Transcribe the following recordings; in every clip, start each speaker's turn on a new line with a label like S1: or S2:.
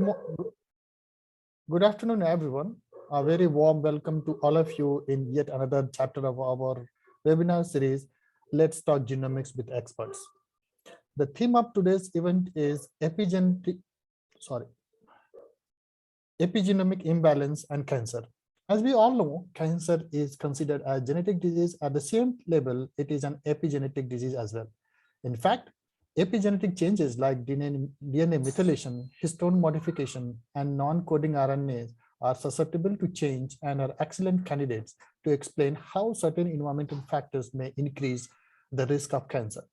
S1: Mo- Good afternoon, everyone. A very warm welcome to all of you in yet another chapter of our webinar series, Let's Talk Genomics with Experts. The theme of today's event is epigenomic imbalance and cancer. As we all know, cancer is considered a genetic disease. At the same level, it is an epigenetic disease as well. In fact, epigenetic changes like DNA methylation, histone modification, and non-coding RNAs are susceptible to change and are excellent candidates to explain how certain environmental factors may increase the risk of cancer.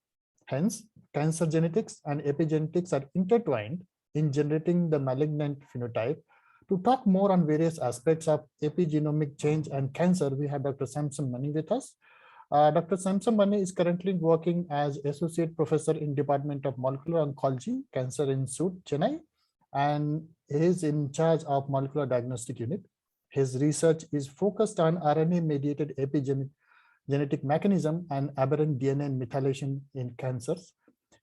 S1: Hence, cancer genetics and epigenetics are intertwined in generating the malignant phenotype. To talk more on various aspects of epigenomic change and cancer, we have Dr. Samson Mani with us. Dr. Samson Mani is currently working as Associate Professor in Department of Molecular Oncology, Cancer Institute, Chennai, and he is in charge of Molecular Diagnostic Unit. His research is focused on RNA-mediated epigenetic mechanism and aberrant DNA and methylation in cancers.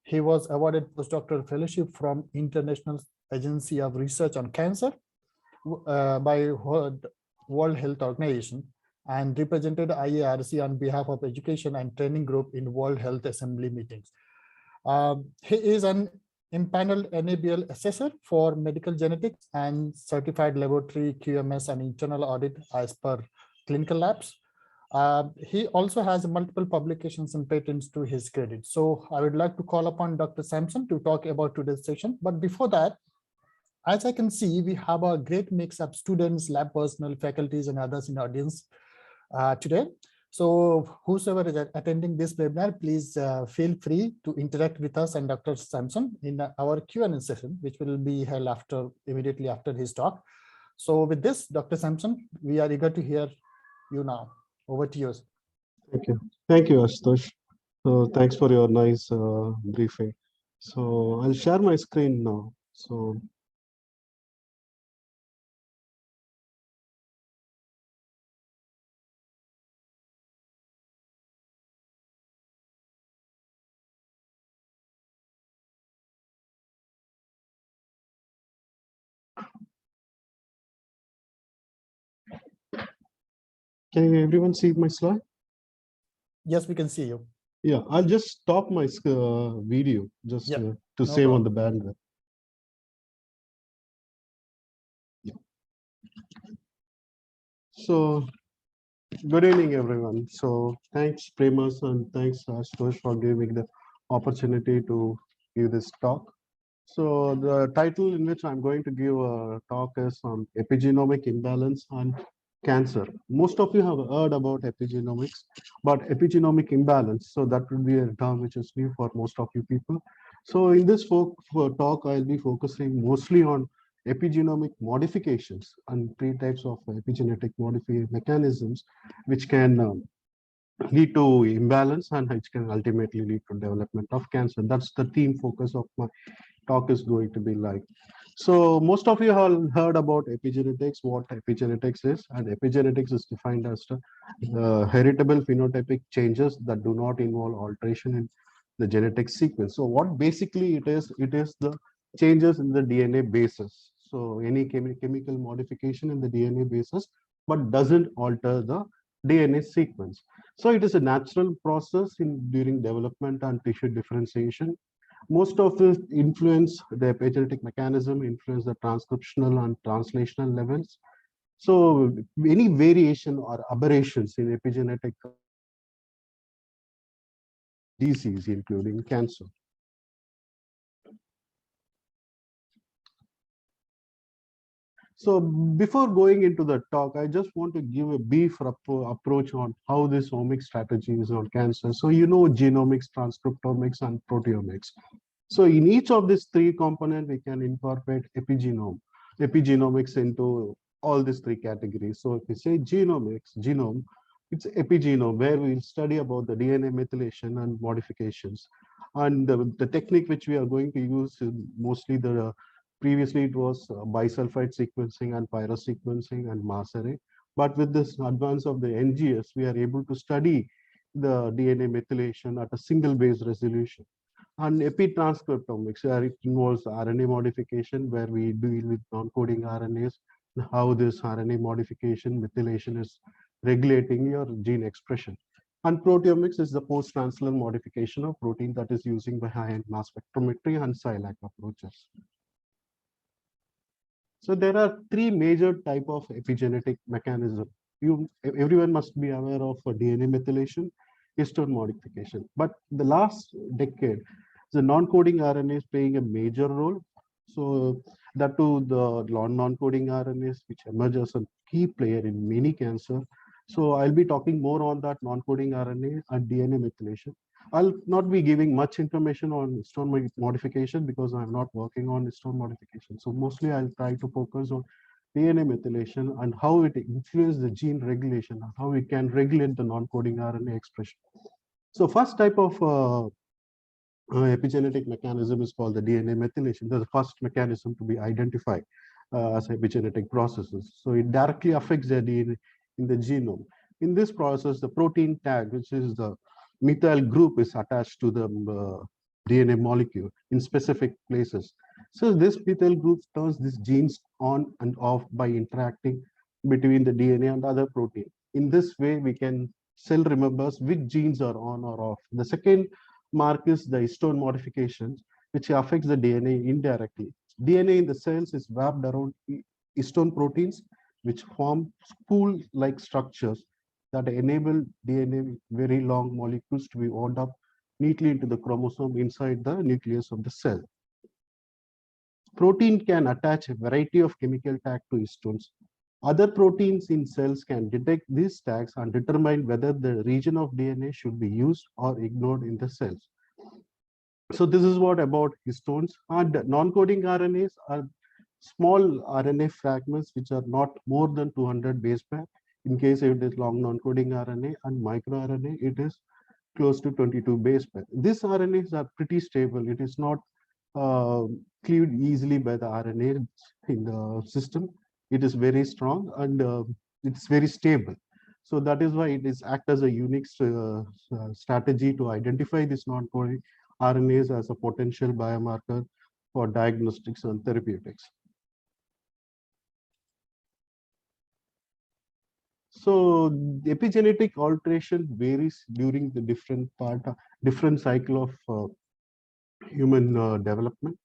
S1: He was awarded postdoctoral fellowship from International Agency of Research on Cancer by World Health Organization and represented IARC on behalf of education and training group in World Health Assembly meetings. He is an impaneled NABL assessor for medical genetics and certified laboratory QMS and internal audit as per clinical labs. He also has multiple publications and patents to his credit. So I would like to call upon Dr. Samson to talk about today's session. But before that, as I can see, we have a great mix of students, lab personnel, faculties, and others in the audience today. So whosoever is attending this webinar, please feel free to interact with us and Dr. Samson in our Q&A session, which will be held immediately after his talk. So with this, Dr. Samson, we are eager to hear you now. Over to you.
S2: Thank you. Thank you, Ashutosh. So thanks for your nice briefing. So I'll share my screen now. So can everyone see my slide?
S1: Yes, we can see you.
S2: Yeah, I'll just stop my video just to save on the bandwidth. Yeah. So good evening, everyone. So thanks, Premas, and thanks, Ashutosh, for giving the opportunity to give this talk. So the title in which I'm going to give a talk is on epigenomic imbalance and cancer. Most of you have heard about epigenomics, but epigenomic imbalance, so that would be a term which is new for most of you people. So in this talk, I'll be focusing mostly on epigenomic modifications and three types of epigenetic mechanisms which can lead to imbalance and which can ultimately lead to development of cancer. That's the theme focus of my talk is going to be like. So most of you have heard about epigenetics, what epigenetics is, and epigenetics is defined as the heritable phenotypic changes that do not involve alteration in the genetic sequence. So what basically it is the changes in the DNA basis. So any chemical modification in the DNA basis, but doesn't alter the DNA sequence. So it is a natural process during development and tissue differentiation. Most of it influence the epigenetic mechanism, influence the transcriptional and translational levels. So any variation or aberrations in epigenetic disease, including cancer. So before going into the talk, I just want to give a brief approach on how this omic strategy is on cancer. So you know genomics, transcriptomics, and proteomics. So in each of these three components, we can incorporate epigenomics into all these three categories. So if we say genome, it's epigenome, where we'll study about the DNA methylation and modifications. And the technique which we are going to use is mostly previously it was bisulfite sequencing and pyrosequencing and mass array. But with this advance of the NGS, we are able to study the DNA methylation at a single base resolution. And epitranscriptomics, it involves RNA modification, where we deal with non-coding RNAs, and how this RNA modification, methylation is regulating your gene expression. And proteomics is the post-translational modification of protein that is using by high-end mass spectrometry and SciLac approaches. So there are three major type of epigenetic mechanism. Everyone must be aware of DNA methylation, histone modification. But the last decade, the non-coding RNA is playing a major role. So that too, the non-coding RNAs, which emerge as a key player in many cancer. So I'll be talking more on that non-coding RNA and DNA methylation. I'll not be giving much information on histone modification because I'm not working on histone modification. So mostly I'll try to focus on DNA methylation and how it influences the gene regulation and how it can regulate the non-coding RNA expression. So first type of epigenetic mechanism is called the DNA methylation. That's the first mechanism to be identified as epigenetic processes. So it directly affects the DNA in the genome. In this process, the protein tag, which is the methyl group, is attached to the DNA molecule in specific places. So this methyl group turns these genes on and off by interacting between the DNA and other protein. In this way, we can cell remembers which genes are on or off. The second mark is the histone modifications, which affects the DNA indirectly. DNA in the cells is wrapped around histone proteins, which form spool-like structures that enable DNA very long molecules to be wound up neatly into the chromosome inside the nucleus of the cell. Protein can attach a variety of chemical tag to histones. Other proteins in cells can detect these tags and determine whether the region of DNA should be used or ignored in the cells. So this is what about histones. And non-coding RNAs are small RNA fragments which are not more than 200 base pair. In case it is long non-coding RNA, and microRNA, it is close to 22 base pair. These RNAs are pretty stable. It is not cleaved easily by the RNA in the system. It is very strong and it's very stable. So that is why it is act as a unique strategy to identify this non-coding RNAs as a potential biomarker for diagnostics and therapeutics. So the epigenetic alteration varies during the different cycle of human development.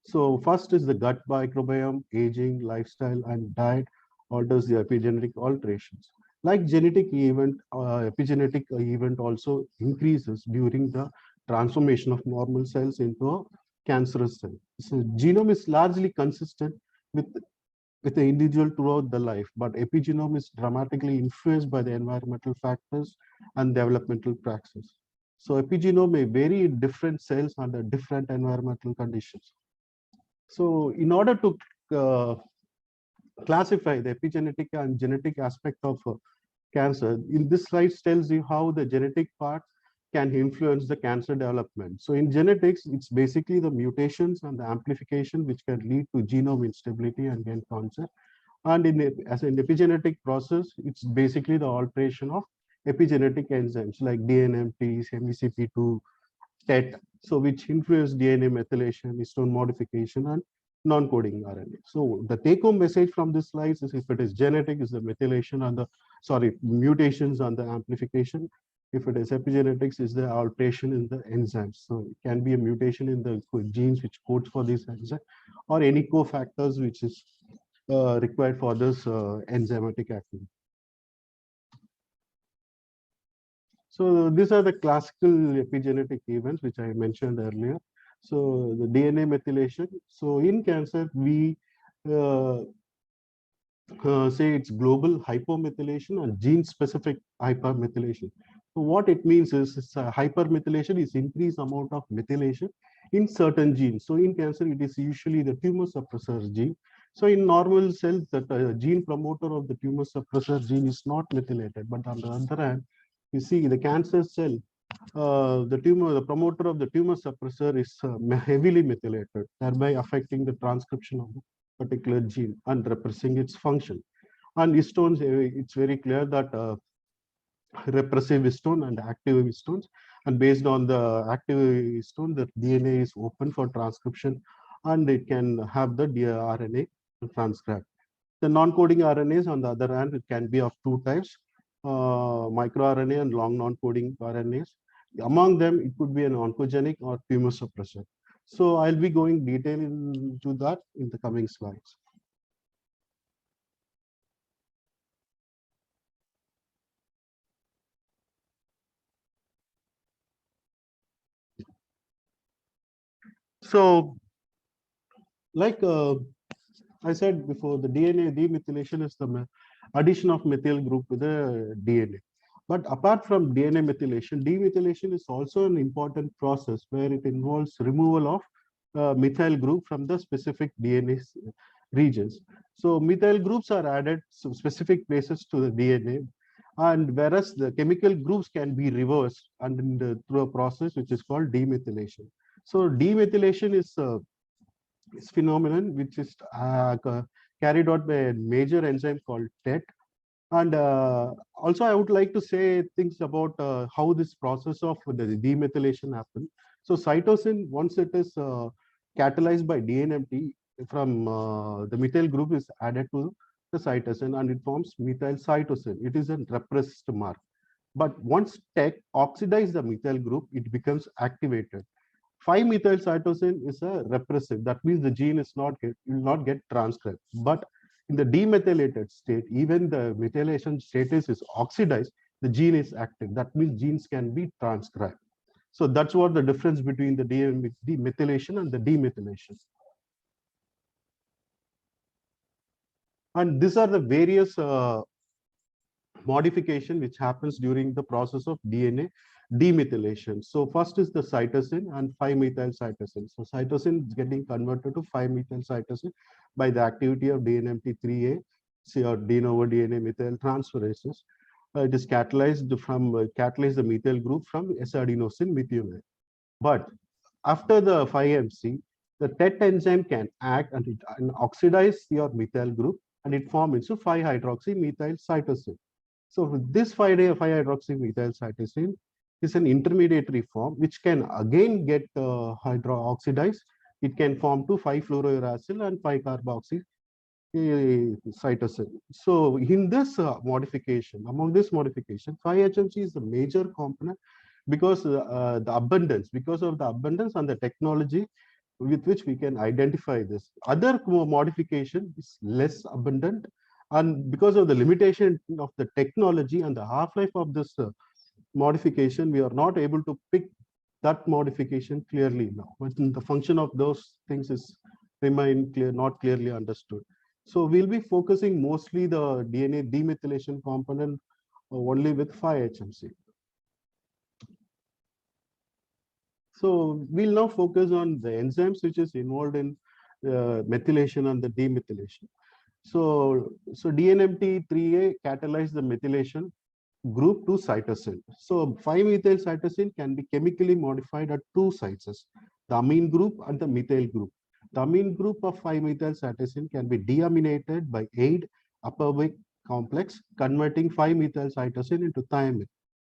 S2: So first is the gut microbiome, aging, lifestyle, and diet alters the epigenetic alterations. Like genetic event, epigenetic event also increases during the transformation of normal cells into a cancerous cell. So genome is largely consistent with the individual throughout the life, but epigenome is dramatically influenced by the environmental factors and developmental praxis. So epigenome may vary in different cells under different environmental conditions. So in order to classify the epigenetic and genetic aspect of cancer, in this slide tells you how the genetic part can influence the cancer development. So in genetics, it's basically the mutations and the amplification which can lead to genome instability and then cancer. And as an epigenetic process, it's basically the alteration of epigenetic enzymes like DNMT, MECP2, TET, so which influence DNA methylation, histone modification, and non-coding RNA. So the take-home message from this slide is if it is genetic, is the methylation and the mutations and the amplification. If it is epigenetics, is the alteration in the enzymes. So it can be a mutation in the genes which codes for this enzyme, or any cofactors which is required for this enzymatic activity. So these are the classical epigenetic events which I mentioned earlier. So the DNA methylation. So in cancer, we say it's global hypomethylation and gene-specific hypermethylation. So what it means is hypermethylation is increased amount of methylation in certain genes. So in cancer, it is usually the tumor suppressor gene. So in normal cells, that gene promoter of the tumor suppressor gene is not methylated. But on the other hand, you see the cancer cell, the promoter of the tumor suppressor is heavily methylated, thereby affecting the transcription of the particular gene and repressing its function. And histones, it's very clear that repressive histone and active histones. And based on the active histone, the DNA is open for transcription, and it can have the RNA transcribed. The non-coding RNAs, on the other hand, it can be of two types, microRNA and long non-coding RNAs. Among them, it could be an oncogenic or tumor suppressor. So I'll be going detail into that in the coming slides. So, like I said before, the DNA demethylation is the addition of methyl group to the DNA. But apart from DNA methylation, demethylation is also an important process where it involves removal of methyl group from the specific DNA regions. So methyl groups are added to specific places to the DNA, and whereas the chemical groups can be reversed and through a process which is called demethylation. So demethylation is phenomenon which is carried out by a major enzyme called TET. And also, I would like to say things about how this process of the demethylation happens. So cytosine, once it is catalyzed by DNMT from the methyl group is added to the cytosine and it forms methyl cytosine. It is a repressed mark. But once TEC oxidizes the methyl group, it becomes activated. 5-methyl cytosine is a repressive. That means the gene is will not get transcribed. But in the demethylated state, even the methylation status is oxidized, the gene is active. That means genes can be transcribed. So that's what the difference between the demethylation and the demethylation. And these are the various modification which happens during the process of DNA demethylation. So first is the cytosine and 5-methyl cytosine. So cytosine is getting converted to 5-methyl cytosine by the activity of DNMT3A, or de novo DNA methyl transferases. It is catalyzed catalyze the methyl group from S-adenosine methionine. But after the 5-MC, the TET enzyme can act and oxidize your methyl group and it forms into 5-hydroxy methyl cytosine. So this 5-hydroxy methyl cytosine is an intermediary form which can again get hydroxidized. It can form to 5-fluorouracil and 5-carboxy cytosine. So in this modification, among this modification, 5-HMC is the major component because the abundance, because of the abundance and the technology with which we can identify this. Other modification is less abundant, and because of the limitation of the technology and the half-life of this modification, we are not able to pick that modification clearly now. But the function of those things is not clearly understood. So we'll be focusing mostly the DNA demethylation component only with 5-HMC. So we'll now focus on the enzymes which is involved in methylation and the demethylation. So DNMT3A catalyzes the methylation group to cytosine. So 5-methyl cytosine can be chemically modified at two sites, the amine group and the methyl group. The amine group of 5-methyl cytosine can be deaminated by AID upper complex, converting 5-methyl cytosine into thiamine.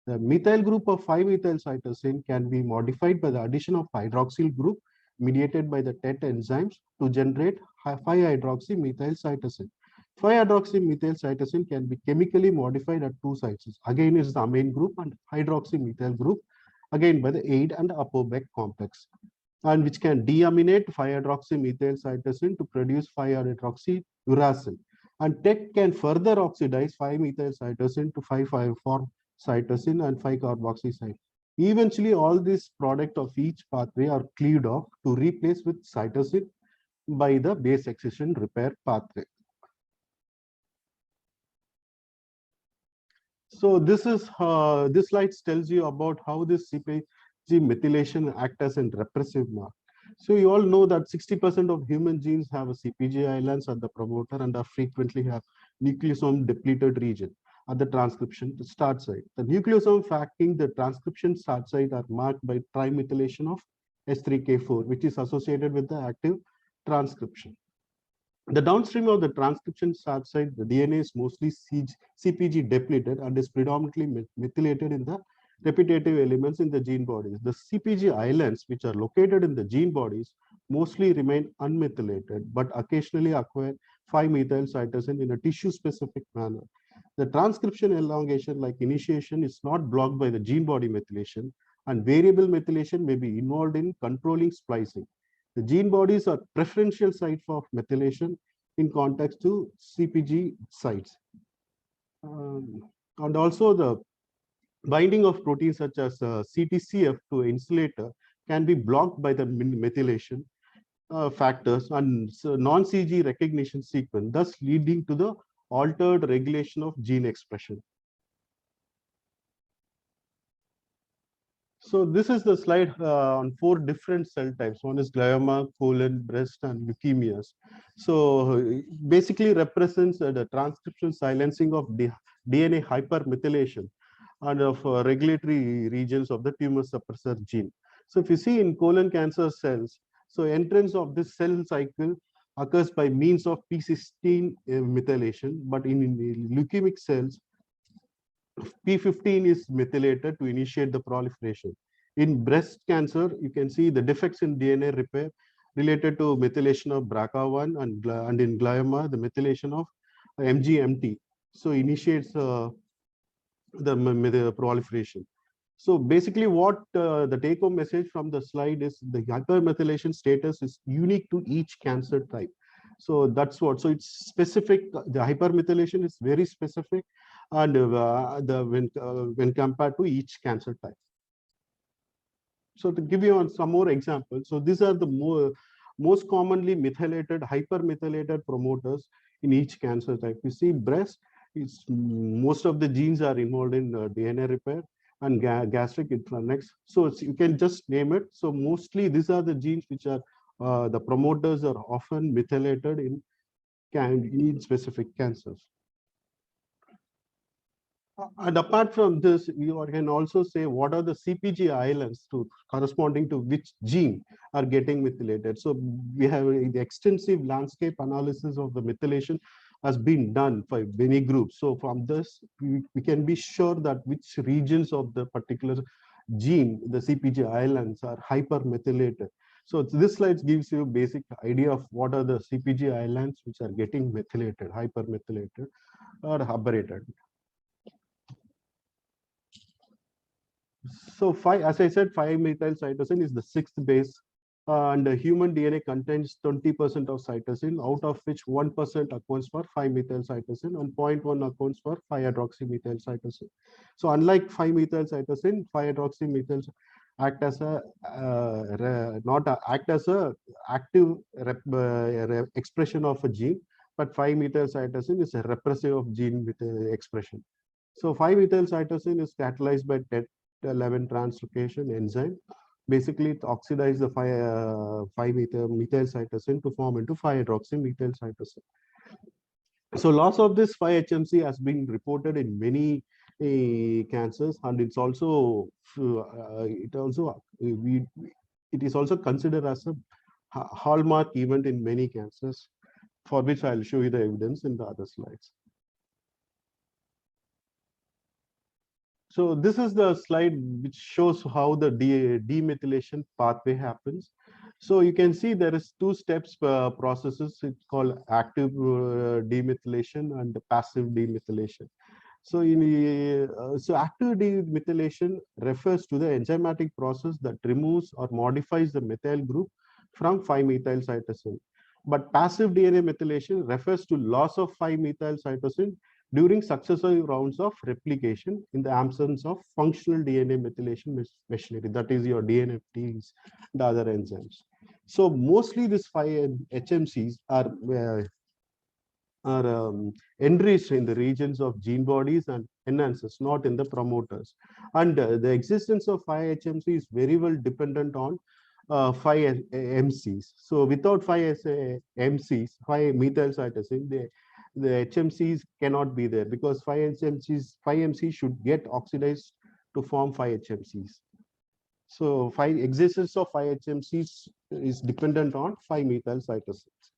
S2: The methyl group of 5-methyl cytosine can be modified by the addition of hydroxyl group mediated by the TET enzymes to generate 5-hydroxy methyl cytosine. 5-hydroxy methyl cytosine can be chemically modified at two sites. Again, is the amine group and hydroxy methyl group, again by the AID and apobec complex, and which can deaminate 5-hydroxy methyl cytosine to produce 5-hydroxy uracil. And TET can further oxidize 5-methyl cytosine to 5,5-form cytosine and 5-carboxy site. Eventually, all these products of each pathway are cleaved off to replace with cytosine by the base excision repair pathway. So this slide tells you about how this CPG methylation acts as a repressive mark. So you all know that 60% of human genes have a CPG islands at the promoter and are frequently have nucleosome depleted region at the transcription start site. The nucleosome affecting the transcription start site are marked by trimethylation of S3K4, which is associated with the active transcription. The downstream of the transcription start site, the DNA is mostly CPG depleted and is predominantly methylated in the repetitive elements in the gene bodies. The CPG islands, which are located in the gene bodies, mostly remain unmethylated, but occasionally acquire 5-methyl cytosine in a tissue-specific manner. The transcription elongation, like initiation, is not blocked by the gene body methylation, and variable methylation may be involved in controlling splicing. The gene bodies are preferential sites for methylation in context to CPG sites. And also the binding of proteins such as CTCF to insulator can be blocked by the methylation factors and non-CG recognition sequence, thus leading to the altered regulation of gene expression. So this is the slide on 4 different cell types. One is glioma, colon, breast, and leukemias. So basically represents the transcription silencing of the DNA hypermethylation and of regulatory regions of the tumor suppressor gene. So if you see in colon cancer cells, so entrance of this cell cycle occurs by means of P16 methylation, but in leukemic cells, P15 is methylated to initiate the proliferation. In breast cancer, you can see the defects in DNA repair related to methylation of BRCA1 and in glioma, the methylation of MGMT. So initiates the proliferation. So basically what the take-home message from the slide is the hypermethylation status is unique to each cancer type. So that's what, so it's specific, the hypermethylation is very specific and when compared to each cancer type. So to give you some more examples, so these are the most commonly methylated, hypermethylated promoters in each cancer type. You see breast, most of the genes are involved in DNA repair and gastric intranix. So you can just name it. So mostly these are the genes which are the promoters are often methylated in specific cancers. And apart from this, you can also say what are the CPG islands corresponding to which gene are getting methylated. So we have the extensive landscape analysis of the methylation has been done by many groups. So from this, we can be sure that which regions of the particular gene, the CPG islands, are hypermethylated. So this slide gives you a basic idea of what are the CPG islands which are getting methylated, hypermethylated or aberrated. So as I said, 5-methyl cytosine is the 6th base, and the human DNA contains 20% of cytosine, out of which 1% accounts for 5-methyl cytosine and 0.1 accounts for 5-hydroxymethyl cytosine. So unlike 5-methyl cytosine, 5-hydroxymethyl act as a active expression of a gene, but 5-methyl cytosine is a repressive of gene with expression. So 5-methyl cytosine is catalyzed by 11 translocation enzyme. Basically, it oxidizes the 5-methyl cytosine to form into 5-hydroxymethyl cytosine. So loss of this 5-HMC has been reported in many cancers, and it's also it is also considered as a hallmark event in many cancers, for which I'll show you the evidence in the other slides. So this is the slide which shows how the demethylation pathway happens. So you can see there is 2 steps processes. It's called active demethylation and passive demethylation. So so active demethylation refers to the enzymatic process that removes or modifies the methyl group from 5-methyl cytosine. But passive DNA methylation refers to loss of 5-methyl cytosine during successive rounds of replication in the absence of functional DNA methylation machinery, that is your DNFTs and other enzymes. So mostly these 5-HMCs are enriched in the regions of gene bodies and enhancers, not in the promoters. And the existence of 5-HMC is very well dependent on 5-MCs. So without 5-MCs, 5-methyl cytosine, the HMCs cannot be there, because 5-MC should get oxidized to form 5-HMCs. So existence of 5-HMCs is dependent on 5-methyl cytosines.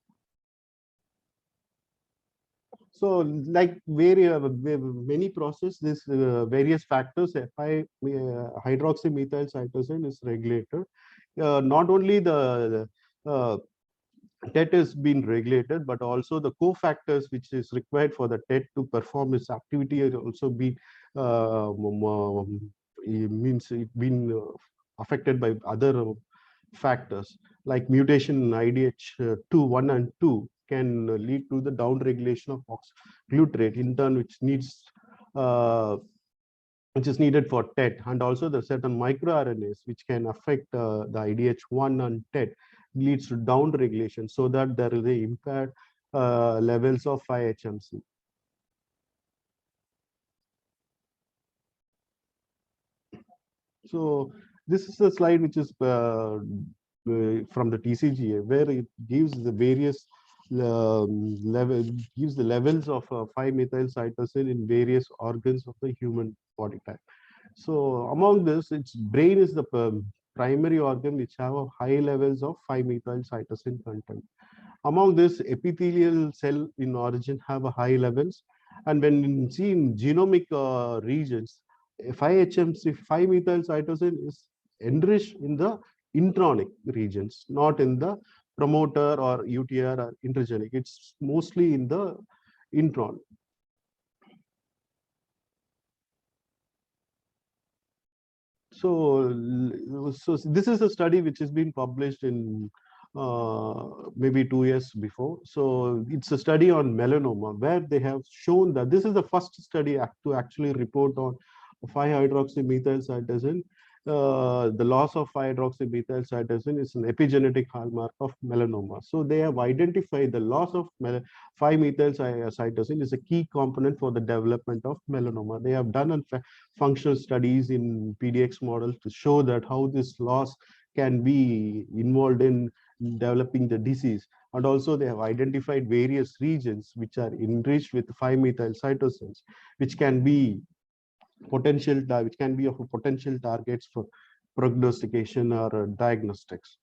S2: So like many process, this various factors, hydroxymethyl cytosine is regulated. Not only the TET has been regulated, but also the cofactors which is required for the TET to perform its activity has also been means it been affected by other factors like mutation in IDH2 1 and 2 can lead to the down regulation of glutarate in turn, which is needed for TET, and also the certain microRNAs which can affect the IDH1 and TET leads to down regulation, so that there is a impaired levels of 5-HMC. So this is a slide which is from the TCGA, where it gives the various gives the levels of 5-methyl cytosine in various organs of the human body type. So among this, its brain is the primary organ which have a high levels of 5-methyl cytosine content. Among this, epithelial cell in origin have a high levels, and when you see in genomic regions, 5-HMC 5-methyl cytosine is enriched in the intronic regions, not in the promoter or UTR or intergenic. It's mostly in the intron. So this is a study which has been published in maybe 2 years before. So it's a study on melanoma, where they have shown that this is the first study to actually report on 5-hydroxymethyl cytosine. The loss of 5-hydroxymethyl cytosine is an epigenetic hallmark of melanoma. So they have identified the loss of 5-methyl cytosine is a key component for the development of melanoma. They have done functional studies in PDX models to show that how this loss can be involved in developing the disease. And also they have identified various regions which are enriched with 5-methyl cytosines, which can be of potential targets for prognostication or diagnostics.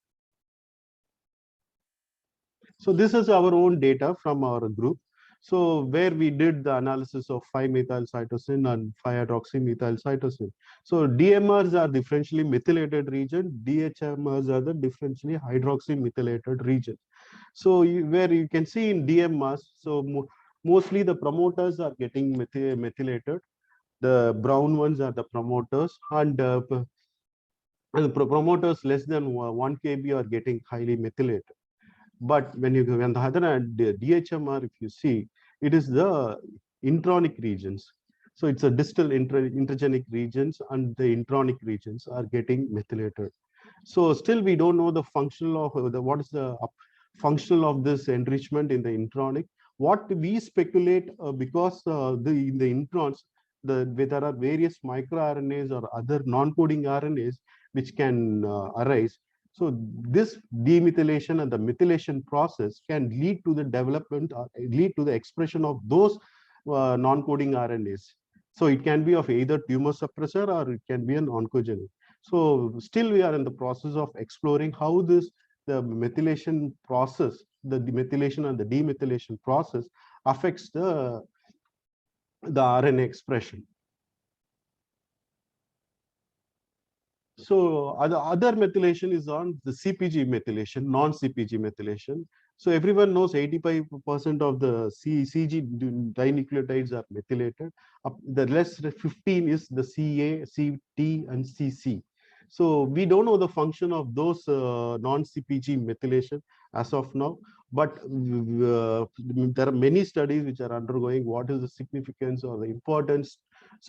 S2: So this is our own data from our group. So where we did the analysis of 5-methyl cytosine and 5-hydroxymethyl cytosine. So DMRs are differentially methylated region, DHMRs are the differentially hydroxymethylated region. So where you can see in DMRs, so mostly the promoters are getting methylated. The brown ones are the promoters, and the promoters less than 1 kb are getting highly methylated. But when you go on the other hand, the DHMR, if you see, it is the intronic regions. So it's a distal intergenic regions, and the intronic regions are getting methylated. So still we don't know the functional of what is the functional of this enrichment in the intronic. What we speculate, because in the introns, there are various microRNAs or other non-coding RNAs which can arise. So this demethylation and the methylation process can lead to the development or lead to the expression of those non-coding RNAs. So it can be of either tumor suppressor or it can be an oncogenic. So still we are in the process of exploring how the methylation process, the methylation and the demethylation process affects the RNA expression. So other methylation is on the CPG methylation, non-CPG methylation. So everyone knows 85% of the CG dinucleotides are methylated. The less 15 is the CA, CT, and CC. So we don't know the function of those non-CPG methylation as of now, but there are many studies which are undergoing what is the significance or the importance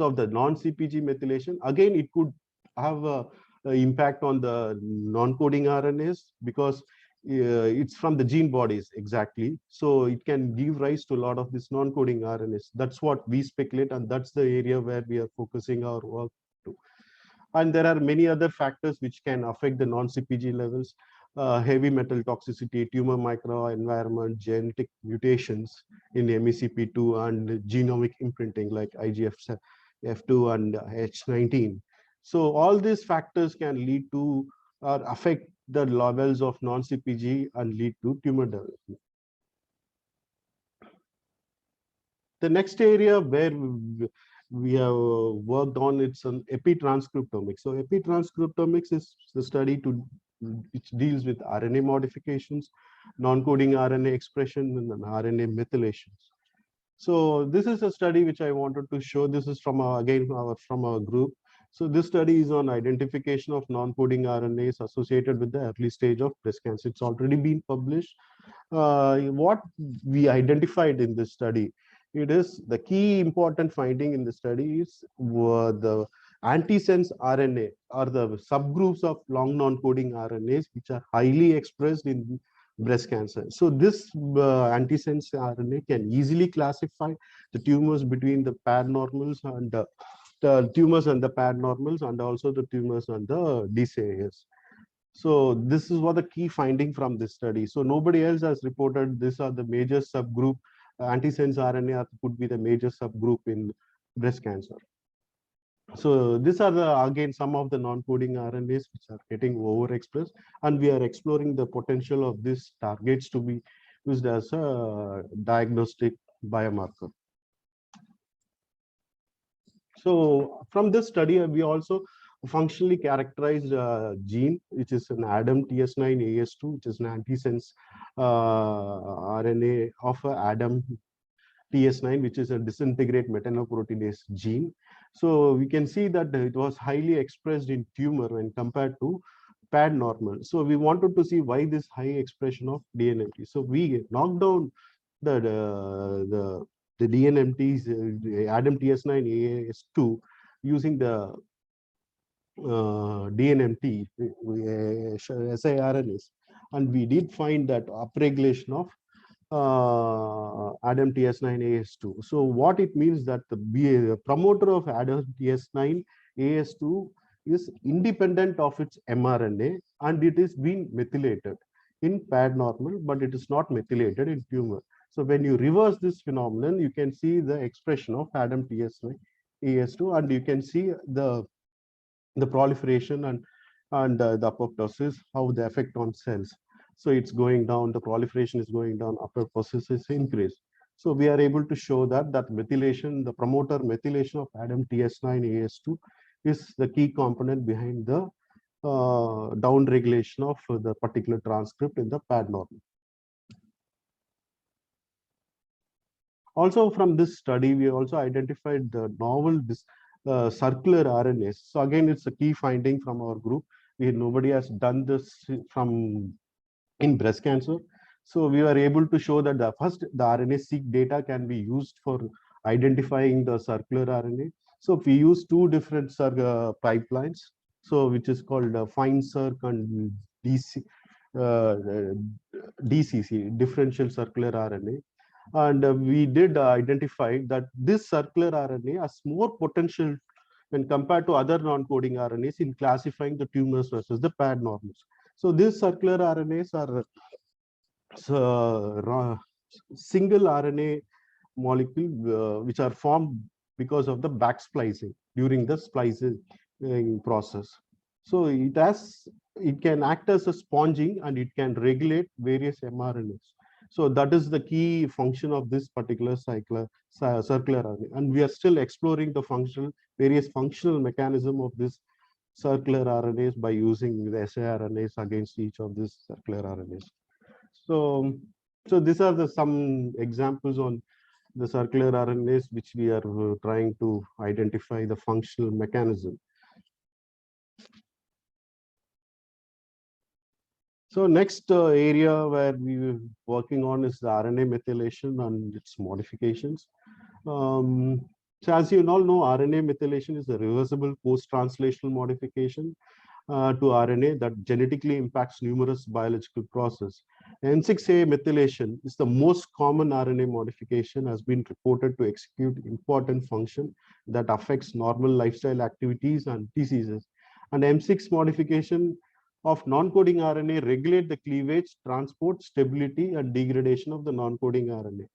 S2: of the non-CPG methylation. Again, it could have a impact on the non-coding RNAs because it's from the gene bodies exactly. So it can give rise to a lot of this non-coding RNAs. That's what we speculate, and that's the area where we are focusing our work to. And there are many other factors which can affect the non-CPG levels. Heavy metal toxicity, tumor microenvironment, genetic mutations in MECP2, and genomic imprinting like IGF-F2 and H19. So all these factors can lead to or affect the levels of non-CPG and lead to tumor development. The next area where we have worked on, it's an epitranscriptomics. So epitranscriptomics is the study which deals with RNA modifications, non-coding RNA expression, and RNA methylations. So this is a study which I wanted to show. This is from from our group. So this study is on identification of non-coding RNAs associated with the early stage of breast cancer. It's already been published. What we identified in this study, it is the key important finding in the study is the antisense RNA or the subgroups of long non-coding RNAs which are highly expressed in breast cancer. So this antisense RNA can easily classify the tumors between the pad normals and the tumors and the pad normals, and also the tumors and the DCAS. So this is what the key finding from this study. So nobody else has reported these are the major subgroup. Antisense RNA could be the major subgroup in breast cancer. So these are again some of the non-coding RNAs which are getting overexpressed, and we are exploring the potential of these targets to be used as a diagnostic biomarker. So from this study, we also functionally characterized a gene, which is an ADAM TS9AS2, which is an antisense RNA of ADAM TS9, which is a disintegrate metanoproteinase gene. So we can see that it was highly expressed in tumor when compared to pad normal. So we wanted to see why this high expression of DNMT. So we knocked down the DNMTs, the ADAM TS9AS2, using the DNMT siRNAs, and we did find that upregulation of ADAM TS9AS2. So what it means that the promoter of ADAM TS9AS2 is independent of its mRNA, and it is being methylated in pad normal, but it is not methylated in tumor. So when you reverse this phenomenon, you can see the expression of ADAM TS9AS2, and you can see the proliferation and the apoptosis, how the effect on cells. So it's going down, the proliferation is going down, apoptosis is increased. So we are able to show that methylation, the promoter methylation of ADAM TS9AS2 is the key component behind the down regulation of the particular transcript in the pad normal. Also from this study, we also identified the novel circular RNAs. So again, it's a key finding from our group. Nobody has done this in breast cancer. So we were able to show that the RNA-seq data can be used for identifying the circular RNA. So we use two different pipelines, so which is called FIND-circ and DCC, differential circular RNA. And we did identify that this circular RNA has more potential when compared to other non-coding RNAs in classifying the tumors versus the pad normals. So these circular RNAs are single RNA molecule which are formed because of the back splicing during the splicing process. So it can act as a sponging, and it can regulate various mRNAs. So that is the key function of this particular circular RNA, and we are still exploring the various functional mechanism of this circular RNAs by using the siRNAs against each of these circular RNAs. So these are some examples on the circular RNAs which we are trying to identify the functional mechanism. So next area where we were working on is the RNA methylation and its modifications. So as you all know, RNA methylation is a reversible post-translational modification to RNA that genetically impacts numerous biological processes. N6A methylation is the most common RNA modification, has been reported to execute important function that affects normal lifestyle activities and diseases. And M6 modification of non-coding RNA regulate the cleavage, transport, stability, and degradation of the non-coding RNA.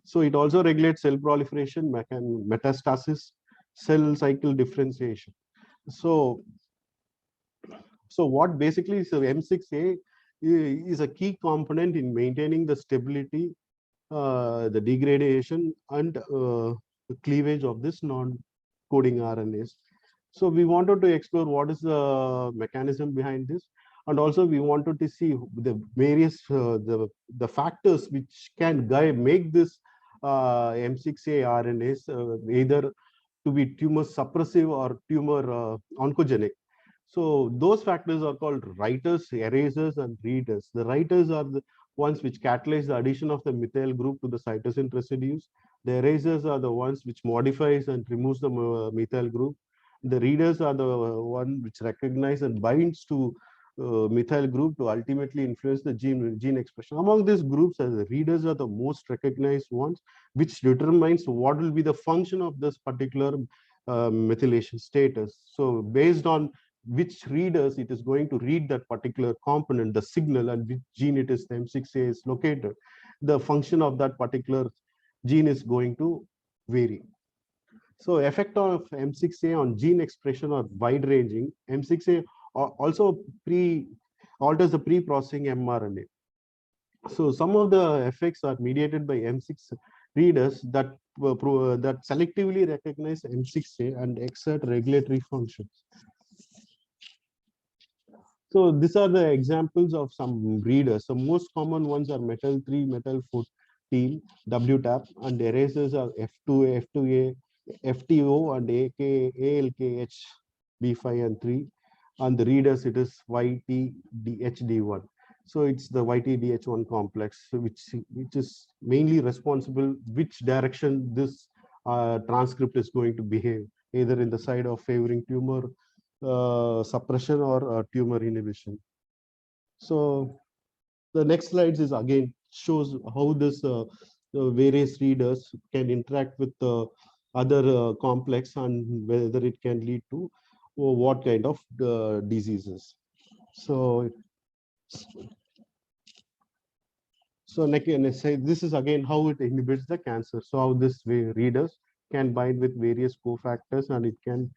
S2: So it also regulates cell proliferation, metastasis, cell cycle differentiation. So what basically is M6A is a key component in maintaining the stability the degradation and cleavage of this non-coding RNAs. So we wanted to explore what is the mechanism behind this, and also we wanted to see the various the factors which can make this M6A RNAs either to be tumor suppressive or tumor oncogenic. So those factors are called writers, erasers, and readers. The writers are the ones which catalyze the addition of the methyl group to the cytosine residues. The erasers are the ones which modifies and removes the methyl group. The readers are the one which recognize and binds to methyl group to ultimately influence the gene expression. Among these groups, the readers are the most recognized ones, which determines what will be the function of this particular methylation status. So based on which readers it is going to read that particular component, the signal, and which gene it is, the M6A is located, the function of that particular gene is going to vary. So effect of M6A on gene expression are wide ranging. M6A also alters the pre-processing mRNA. So some of the effects are mediated by M6 readers that selectively recognize M6A and exert regulatory functions. So these are the examples of some readers. The most common ones are metal 3, metal 14, WTAP, and erasers are F2A, F2A, FTO, and ALKH, B5 and 3. And the readers, it is YTDHD1. So it's the YTDH1 complex, which is mainly responsible which direction this transcript is going to behave, either in the side of favoring tumor suppression or tumor inhibition. So the next slides is again shows how this the various readers can interact with the other complex and whether it can lead to what kind of diseases. So this is again how it inhibits the cancer. So how this readers can bind with various cofactors and it can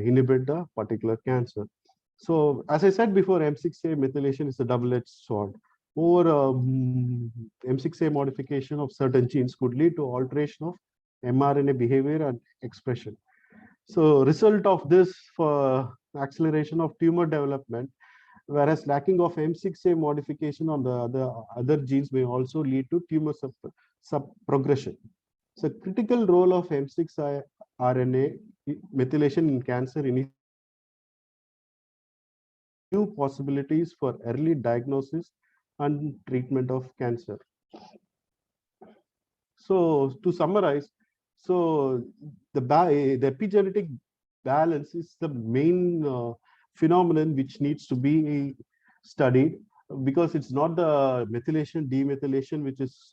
S2: inhibit the particular cancer. So as I said before, M6A methylation is a double-edged sword. Or M6A modification of certain genes could lead to alteration of mRNA behavior and expression. So result of this for acceleration of tumor development, whereas lacking of M6A modification on the other genes may also lead to tumor subprogression. So critical role of M6 RNA methylation in cancer in new possibilities for early diagnosis and treatment of cancer. So to summarize, so the epigenetic balance is the main phenomenon which needs to be studied, because it's not the methylation, demethylation which is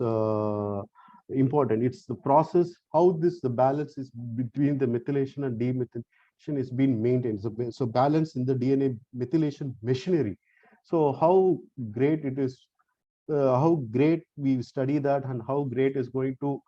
S2: important. It's the process, how the balance is between the methylation and demethylation is being maintained. So balance in the DNA methylation machinery. So how great it is, how great we study that, and how great is going to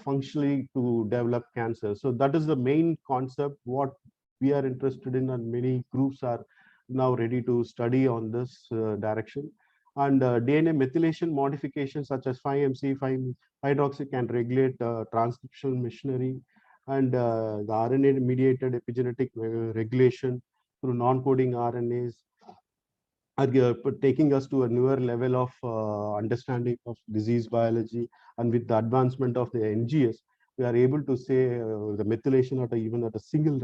S2: functionally to develop cancer. So that is the main concept what we are interested in, and many groups are now ready to study on this direction. And DNA methylation modifications such as 5-MC, 5-hydroxy can regulate transcriptional machinery, and the RNA-mediated epigenetic regulation through non-coding RNAs are taking us to a newer level of understanding of disease biology. And with the advancement of the NGS, we are able to say the methylation even at a single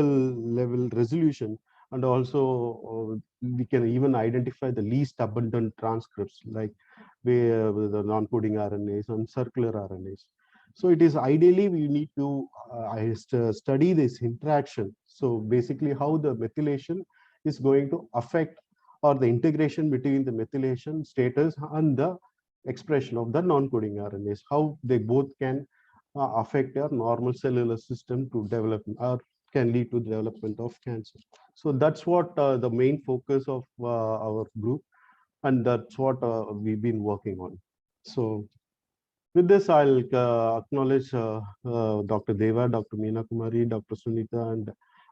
S2: level resolution. And also we can even identify the least abundant transcripts like the non-coding RNAs and circular RNAs. So it is ideally we need to study this interaction. So basically how the methylation is going to affect, or the integration between the methylation status and the expression of the non-coding RNAs, how they both can affect our normal cellular system to develop or can lead to the development of cancer. So that's what the main focus of our group, and that's what we've been working on. So with this, I'll acknowledge Dr. Deva, Dr. Meena Kumari, Dr. Sunita, and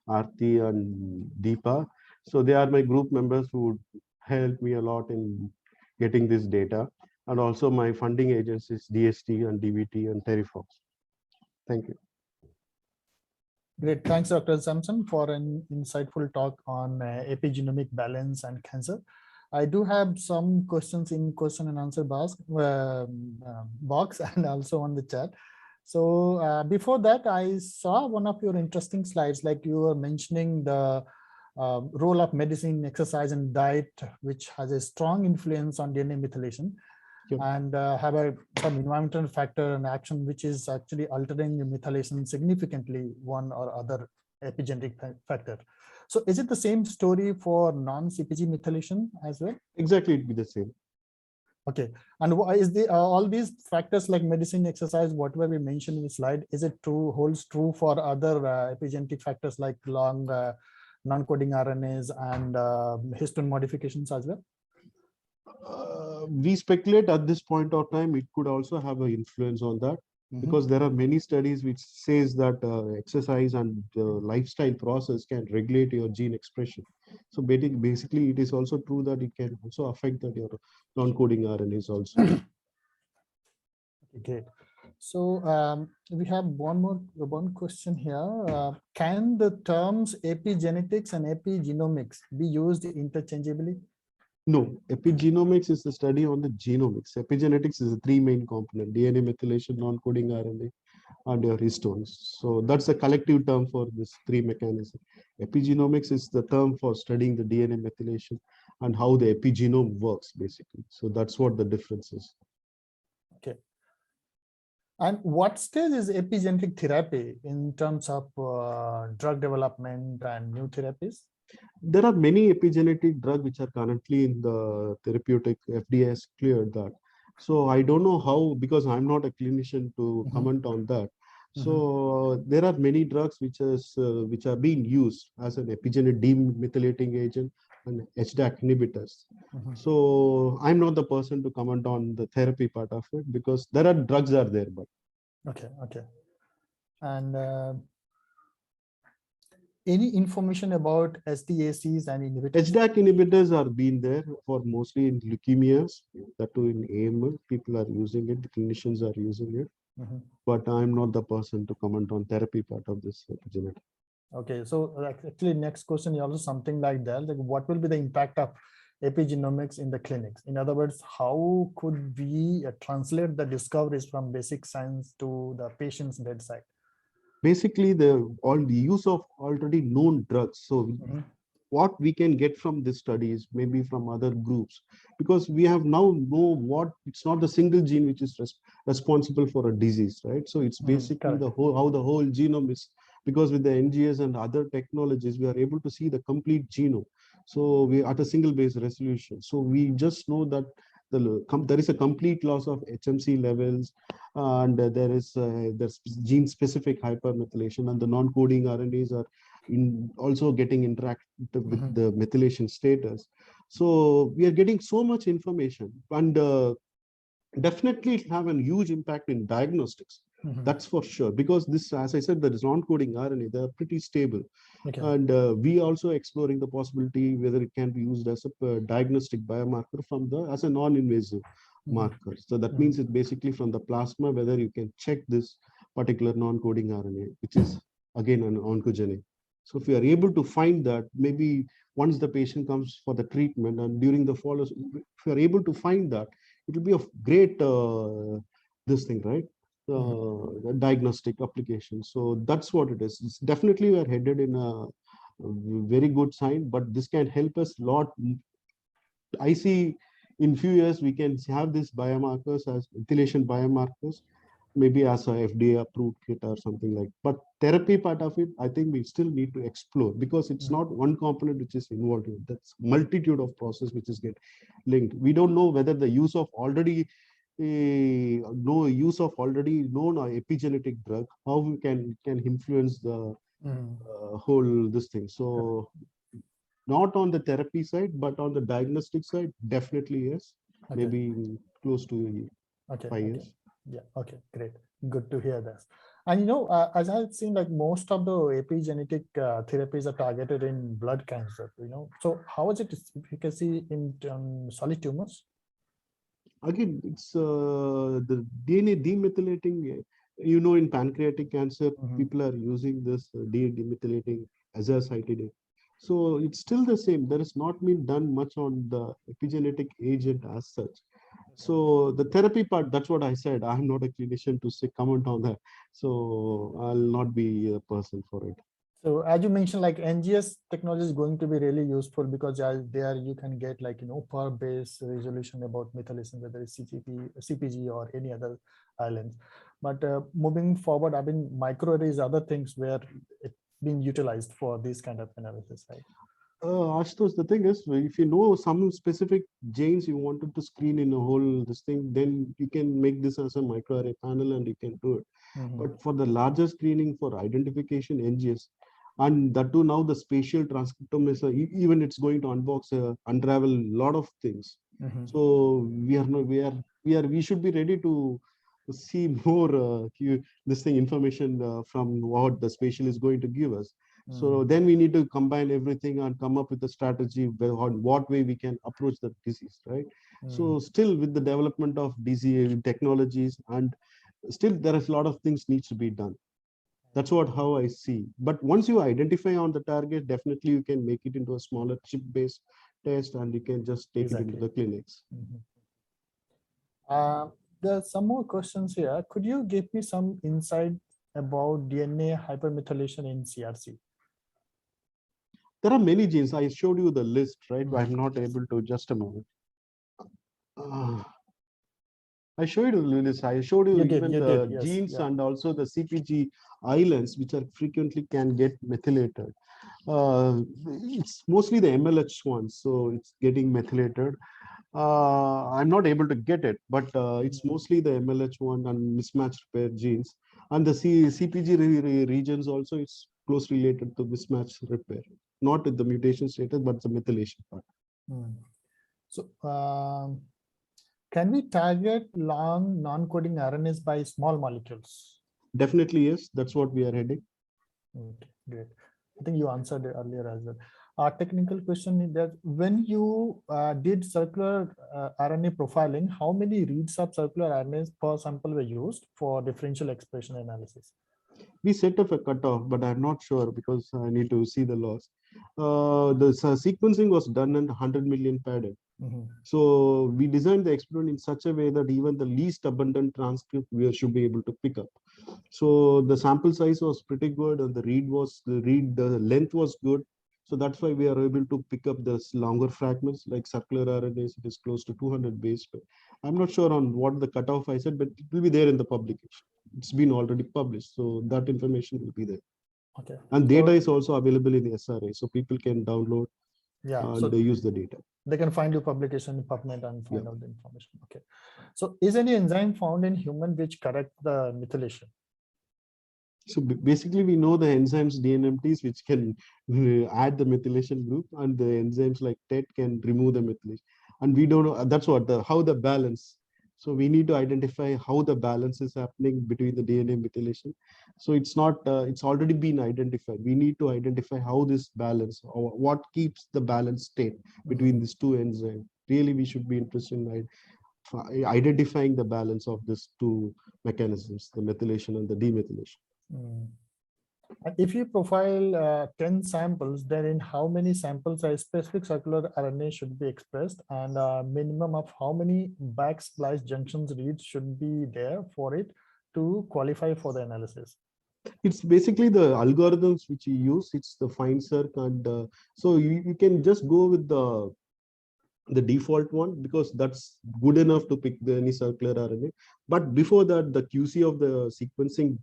S2: Aarti and Deepa. So they are my group members who helped me a lot in getting this data. And also my funding agencies, DST and DVT and Terrifox. Thank you.
S1: Great. Thanks, Dr. Samson, for an insightful talk on epigenomic balance and cancer. I do have some questions in question and answer box and also on the chat. So before that, I saw one of your interesting slides, like you were mentioning the role of medicine, exercise, and diet, which has a strong influence on DNA methylation. Yep. And have some environmental factor and action, which is actually altering the methylation significantly, one or other epigenetic factor. So is it the same story for non-CPG methylation as well?
S2: Exactly, it'd be the same.
S1: Okay. And why is the all these factors like medicine, exercise, whatever we mentioned in the slide, is it true, holds true for other epigenetic factors like long non-coding RNAs and histone modifications as well?
S2: We speculate at this point of time, it could also have an influence on that, because there are many studies which says that exercise and lifestyle process can regulate your gene expression. So basically, it is also true that it can also affect that your non-coding RNAs also.
S1: Okay. So we have one question here. Can the terms epigenetics and epigenomics be used interchangeably?
S2: No, epigenomics is the study on the genomics. Epigenetics is the three main component: DNA methylation, non-coding RNA, and your histones. So that's a collective term for this three mechanisms. Epigenomics is the term for studying the DNA methylation and how the epigenome works, basically. So that's what the difference is.
S1: Okay. And what stage is epigenetic therapy in terms of drug development and new therapies?
S2: There are many epigenetic drugs which are currently in the therapeutic. FDA has cleared that. So I don't know how, because I'm not a clinician to comment on that. So there are many drugs which are being used as an epigenetic demethylating agent and HDAC inhibitors. So I'm not the person to comment on the therapy part of it, because there are drugs are there. But
S1: okay. And any information about SDACs and inhibitors?
S2: HDAC inhibitors are being there for mostly in leukemias, that too in AML. People are using it, the clinicians are using it. But I'm not the person to comment on therapy part of this epigenetic.
S1: Okay, so actually next question is also something like that. Like, what will be the impact of epigenomics in the clinics? In other words, how could we translate the discoveries from basic science to the patient's bedside?
S2: Basically, the use of already known drugs. So what we can get from this studies, maybe from other groups, because we have now know what, it's not the single gene which is responsible for a disease, right? So it's basically the whole, how the whole genome is, because with the NGS and other technologies, we are able to see the complete genome. So we at a single base resolution. So we just know that there is a complete loss of HMC levels, and there's gene specific hypermethylation, and the non-coding RNAs are also getting interacted with the methylation status. So we are getting so much information, and definitely have a huge impact in diagnostics. That's for sure, because this, as I said, there is non-coding RNA, they are pretty stable. And we also exploring the possibility whether it can be used as a diagnostic biomarker from as a non-invasive marker. So that means it basically from the plasma, whether you can check this particular non-coding RNA, which is again an oncogenic. So if we are able to find that, maybe once the patient comes for the treatment and during the follow-up, if we are able to find that, it will be of great this thing, right? Diagnostic application. So that's what it is. It's definitely we are headed in a very good sign, but this can help us a lot. I see in few years we can have these biomarkers as methylation biomarkers, maybe as a FDA approved kit or something like. But therapy part of it, I think we still need to explore, because it's not one component which is involved in it. That's multitude of process which is get linked. We don't know whether the use of already use of already known or epigenetic drug, how we can influence the whole this thing. So not on the therapy side, but on the diagnostic side, definitely yes. Maybe close to 5 years.
S1: Yeah. Okay. Great. Good to hear this. And you know, as I've seen, like most of the epigenetic therapies are targeted in blood cancer. You know, so how is it efficacy in solid tumors?
S2: Again, it's the DNA demethylating. In pancreatic cancer, people are using this DNA demethylating azacitidine. So it's still the same. There has not been done much on the epigenetic agent as such. So the therapy part, that's what I said. I'm not a clinician to say comment on that. So I'll not be a person for it.
S1: So as you mentioned, like NGS technology is going to be really useful because there you can get like, per base resolution about methylation, whether it's CPG or any other islands. But moving forward, I mean, microarray is other things where it's being utilized for this kind of analysis, right?
S2: Ashutosh, the thing is, if you know some specific genes you wanted to screen in a whole this thing, then you can make this as a microarray panel and you can do it. But for the larger screening for identification, NGS, and that too now the spatial transcriptome is even it's going to unravel a lot of things. So we should be ready to see more information from what the spatial is going to give us. So then we need to combine everything and come up with a strategy on what way we can approach the disease, right? So still with the development of disease technologies, and still there is a lot of things needs to be done. That's how I see. But once you identify on the target, definitely you can make it into a smaller chip-based test and you can just take it into the clinics.
S1: There's some more questions here. Could you give me some insight about DNA hypermethylation in CRC?
S2: There are many genes. I showed you the list, right? I'm not able to, just a moment. I showed you the list. I showed you even the genes and also the CPG islands, which are frequently can get methylated. It's mostly the MLH ones, so it's getting methylated. I'm not able to get it, but it's mostly the MLH one and mismatch repair genes. And the CPG regions also, it's close related to mismatch repair, not with the mutation status, but the methylation part.
S1: So can we target long non-coding RNAs by small molecules?
S2: Definitely, yes. That's what we are heading.
S1: Okay, great. I think you answered it earlier as well. Our technical question is that when you did circular RNA profiling, how many reads of circular RNAs per sample were used for differential expression analysis?
S2: We set up a cutoff, but I'm not sure because I need to see the loss. The sequencing was done in 100 million padded. So we designed the experiment in such a way that even the least abundant transcript we should be able to pick up. So the sample size was pretty good, and the length was good. So that's why we are able to pick up the longer fragments like circular RNAs. It is close to 200 base. But I'm not sure on what the cutoff I said, but it will be there in the publication. It's been already published, so that information will be there.
S1: Okay.
S2: And data is also available in the SRA, so people can download and they use the data.
S1: They can find your publication in PubMed and find out the information. Okay. So is any enzyme found in human which correct the methylation?
S2: So basically, we know the enzymes DNMTs which can add the methylation group, and the enzymes like TET can remove the methylation. And we don't know, that's what how the balance. So we need to identify how the balance is happening between the DNA methylation. So it's not, it's already been identified. We need to identify how this balance, or what keeps the balance state between these two enzymes. Really, we should be interested in identifying the balance of these two mechanisms, the methylation and the demethylation.
S1: And if you profile 10 samples, then in how many samples a specific circular RNA should be expressed, and a minimum of how many back splice junctions reads should be there for it to qualify for the analysis?
S2: It's basically the algorithms which you use. It's the FindCirc, and so you can just go with the default one because that's good enough to pick any circular RNA. But before that, the QC of the sequencing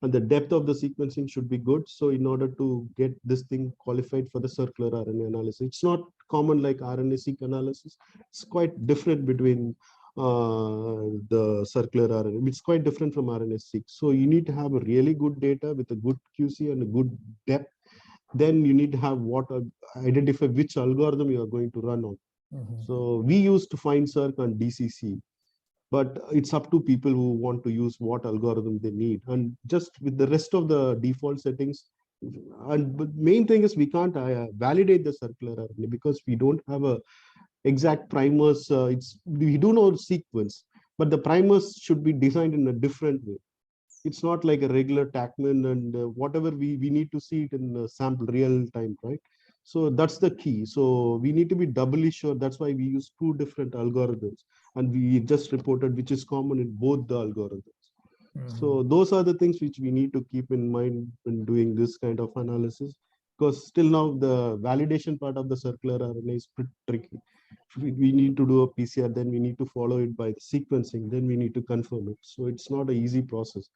S2: and the depth of the sequencing should be good. So in order to get this thing qualified for the circular RNA analysis, it's not common like RNA-seq analysis. It's quite different between the circular RNA. It's quite different from RNA-seq. So you need to have a really good data with a good QC and a good depth. Then you need to have identify which algorithm you are going to run on. So we used to FindCirc and DCC. But it's up to people who want to use what algorithm they need. And just with the rest of the default settings, and the main thing is we can't validate the circular RNA because we don't have a exact primers. We do know sequence, but the primers should be designed in a different way. It's not like a regular TACMAN and whatever we need to see it in sample real time, right? So that's the key. So we need to be doubly sure. That's why we use two different algorithms, and we just reported which is common in both the algorithms. So those are the things which we need to keep in mind when doing this kind of analysis, because still now the validation part of the circular RNA is pretty tricky. We need to do a PCR, then we need to follow it by the sequencing, then we need to confirm it. So it's not an easy process.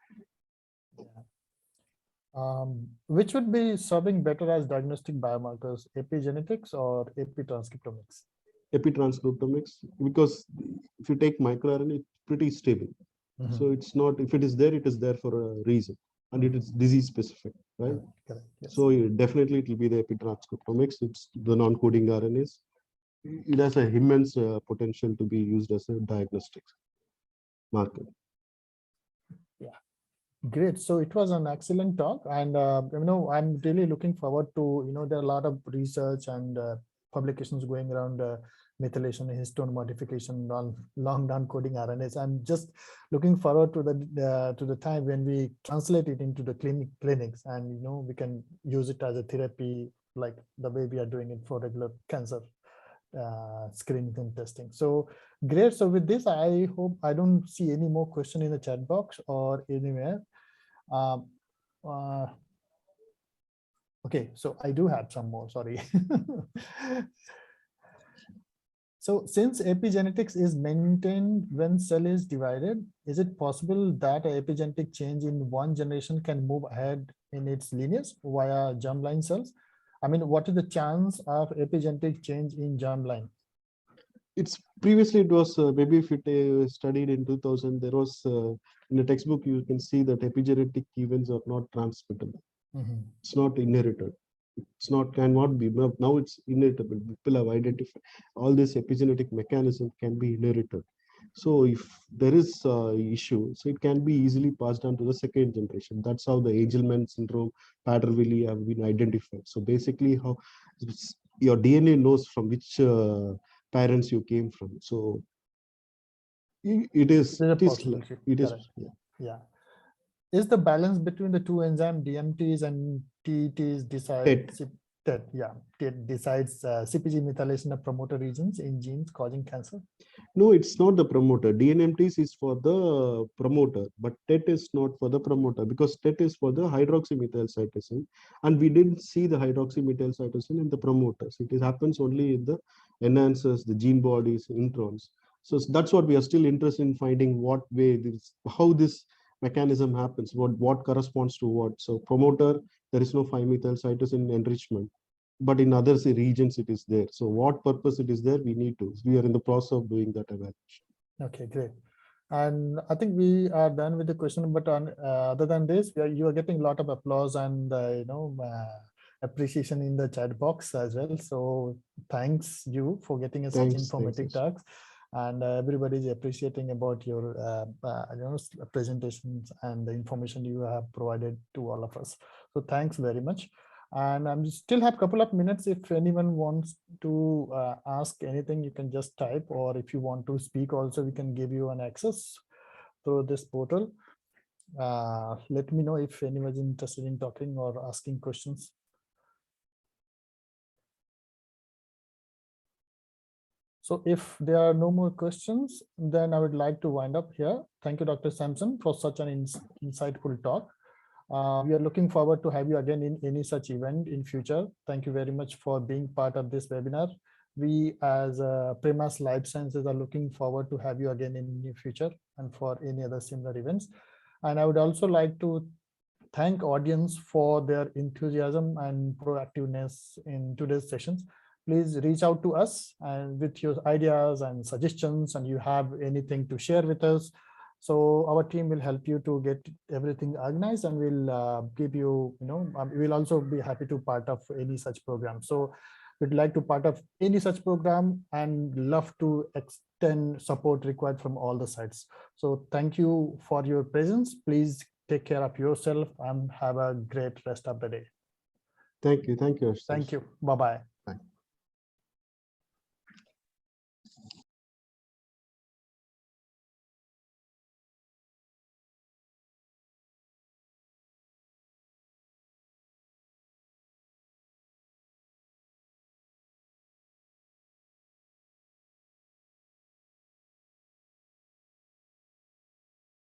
S1: Which would be serving better as diagnostic biomarkers, epigenetics or epitranscriptomics?
S2: Epitranscriptomics, because if you take microRNA, it's pretty stable. So it's not, if it is there for a reason, and it is disease specific, right?
S1: Correct. Yes.
S2: So definitely it will be the epitranscriptomics. It's the non-coding RNAs. It has an immense potential to be used as a diagnostic marker.
S1: Yeah, great. So it was an excellent talk, and I'm really looking forward to, there are a lot of research and publications going around methylation, histone modification, long non-coding RNAs. I'm just looking forward to the time when we translate it into the clinics, and we can use it as a therapy, like the way we are doing it for regular cancer screening and testing. So great. So with this, I hope I don't see any more question in the chat box or anywhere. Okay, so I do have some more, sorry. So since epigenetics is maintained when cell is divided, is it possible that an epigenetic change in one generation can move ahead in its lineage via germline cells? I mean, what is the chance of epigenetic change in germline?
S2: It's previously it was maybe if you studied in 2000, there was in the textbook you can see that epigenetic events are not transmittable. It's not inherited. It's not, cannot be. Now it's inheritable. People have identified all this epigenetic mechanism can be inherited. So if there is issue, so it can be easily passed on to the second generation. That's how the Angelman syndrome, Prader-Willi have been identified. So basically, how your DNA knows from which parents you came from. So it is.
S1: Yeah. Is the balance between the two enzyme DMTs and TETs decides CPG methylation of promoter regions in genes causing cancer?
S2: No, it's not the promoter. DNMTs is for the promoter, but TET is not for the promoter, because TET is for the hydroxymethylcytosine, and we didn't see the hydroxymethylcytosine in the promoters. It happens only in the enhancers, the gene bodies, introns. So that's what we are still interested in finding, what way this, how this mechanism happens, what corresponds to what. So promoter, there is no 5-methylcytosine enrichment, but in other regions it is there. So what purpose it is there, we need to. We are in the process of doing that evaluation.
S1: Okay, great. And I think we are done with the question, but other than this, you are getting a lot of applause and appreciation in the chat box as well. So thanks you for getting us such informative talks. And everybody is appreciating about your presentations and the information you have provided to all of us. So thanks very much. And I still have a couple of minutes. If anyone wants to ask anything, you can just type, or if you want to speak also, we can give you an access through this portal. Let me know if anyone is interested in talking or asking questions. So if there are no more questions, then I would like to wind up here. Thank you, Dr. Samson, for such an insightful talk. We are looking forward to have you again in any such event in future. Thank you very much for being part of this webinar. We as Premas Life Sciences are looking forward to have you again in the future and for any other similar events. And I would also like to thank audience for their enthusiasm and proactiveness in today's sessions. Please reach out to us and with your ideas and suggestions, and you have anything to share with us. So our team will help you to get everything organized, and we'll give you, we'll also be happy to part of any such program. So we'd like to part of any such program and love to extend support required from all the sides. So thank you for your presence. Please take care of yourself and have a great rest of the day.
S2: Thank you. Thank you.
S1: Thank you. Bye-bye.